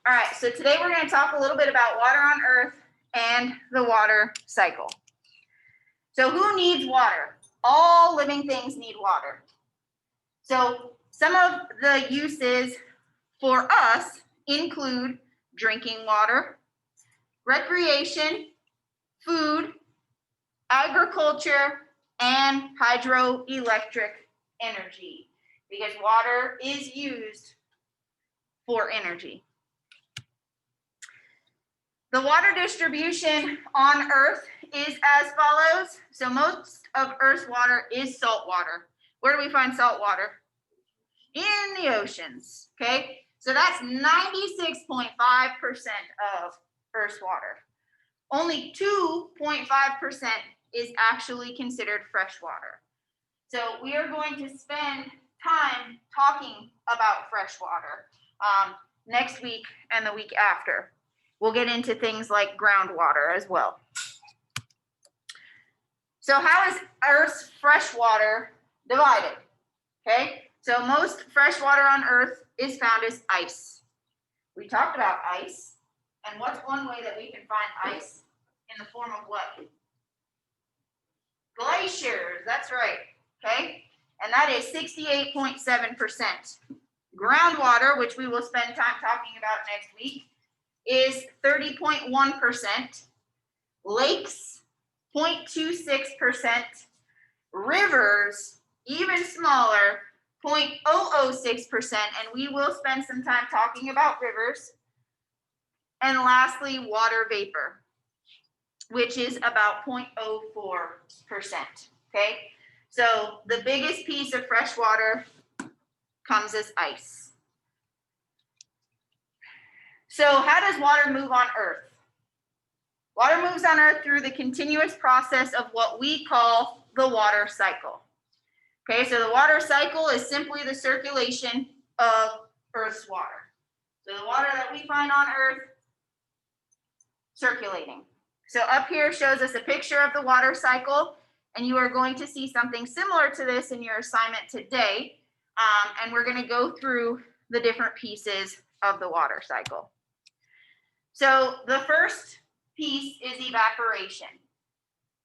All right, so today we're going to talk a little bit about water on Earth and the water cycle. So who needs water? All living things need water. So some of the uses for us include drinking water, recreation, food, agriculture, and hydroelectric energy, because water is used for energy. The water distribution on Earth is as follows. So most of Earth's water is salt water. Where do we find salt water? In the oceans, okay? So that's 96.5% of Earth's water. Only 2.5% is actually considered fresh water. So we are going to spend time talking about fresh water next week and the week after. We'll get into things like groundwater as well. So how is Earth's fresh water divided? Okay, so most fresh water on Earth is found as ice. We talked about ice, and what's one way that we can find ice? In the form of what? Glaciers, that's right, okay? And that is 68.7%. Groundwater, which we will spend time talking about next week, is 30.1%. Lakes, 0.26%. Rivers, even smaller, 0.006%. And we will spend some time talking about rivers. And lastly, water vapor, which is about 0.04%, okay? So the biggest piece of fresh water comes as ice. So how does water move on Earth? Water moves on Earth through the continuous process of what we call the water cycle. Okay, so the water cycle is simply the circulation of Earth's water. So the water that we find on Earth, circulating. So up here shows us a picture of the water cycle, and you are going to see something similar to this in your assignment today. And we're going to go through the different pieces of the water cycle. So the first piece is evaporation.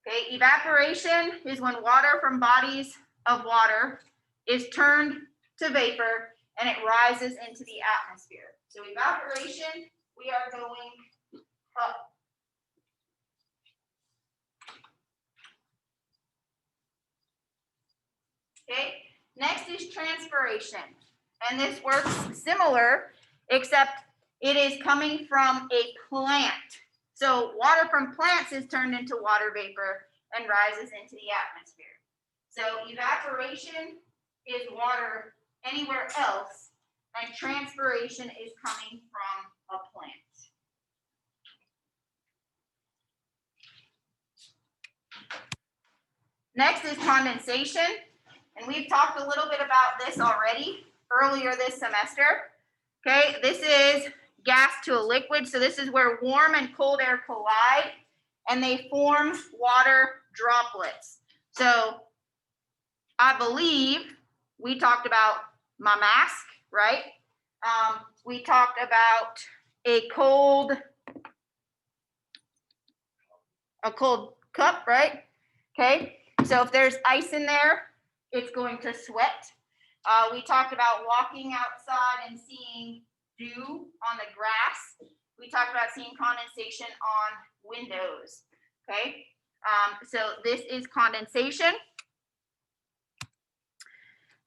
Okay, evaporation is when water from bodies of water is turned to vapor and it rises into the atmosphere. So evaporation, we are going up. Okay, next is transpiration. And this works similar, except it is coming from a plant. So water from plants is turned into water vapor and rises into the atmosphere. So evaporation is water anywhere else, and transpiration is coming from a plant. Next is condensation, and we've talked a little bit about this already earlier this semester. Okay, this is gas to a liquid, so this is where warm and cold air collide, and they form water droplets. So I believe we talked about my mask, right? We talked about a cold cup, right? Okay, so if there's ice in there, it's going to sweat. We talked about walking outside and seeing dew on the grass. We talked about seeing condensation on windows, okay? So this is condensation.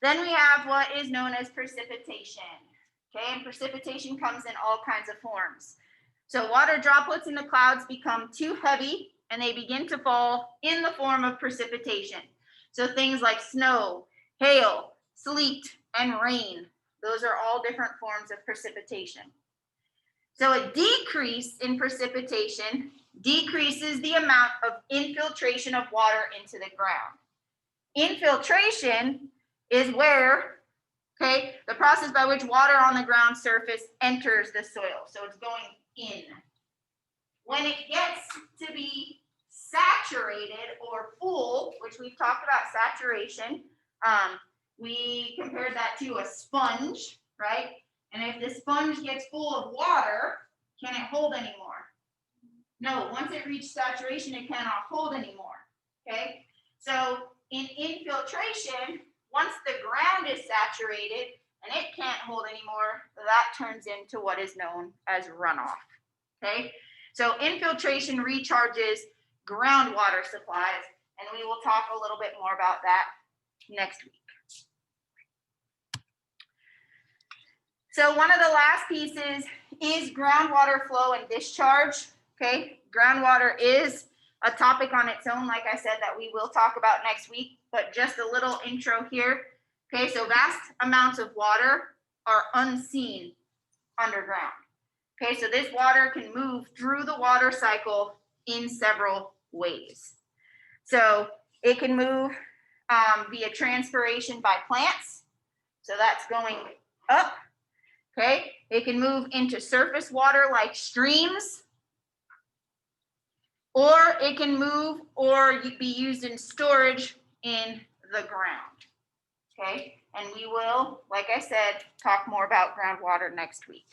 Then we have what is known as precipitation, okay? And precipitation comes in all kinds of forms. So water droplets in the clouds become too heavy and they begin to fall in the form of precipitation. So things like snow, hail, sleet, and rain, those are all different forms of precipitation. So a decrease in precipitation decreases the amount of infiltration of water into the ground. Infiltration is where, okay, the process by which water on the ground surface enters the soil. So it's going in. When it gets to be saturated or full, which we've talked about saturation, we compared that to a sponge, right? And if the sponge gets full of water, can it hold anymore? No, once it reaches saturation, it cannot hold anymore, okay? So in infiltration, once the ground is saturated and it can't hold anymore, that turns into what is known as runoff, okay? So infiltration recharges groundwater supplies, and we will talk a little bit more about that next week. So one of the last pieces is groundwater flow and discharge, okay? Groundwater is a topic on its own, like I said, that we will talk about next week, but just a little intro here. Okay, so vast amounts of water are unseen underground. Okay, so this water can move through the water cycle in several ways. So it can move via transpiration by plants. So that's going up. Okay, it can move into surface water like streams, or it can move or be used in storage in the ground. Okay, and we will, like I said, talk more about groundwater next week.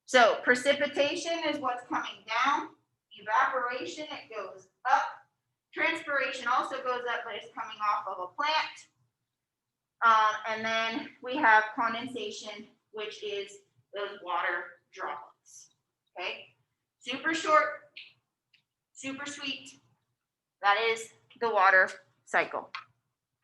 So precipitation is what's coming down. Evaporation, it goes up. Transpiration also goes up, but it's coming off of a plant. And then we have condensation, which is those water droplets. Okay, super short, super sweet. That is the water cycle.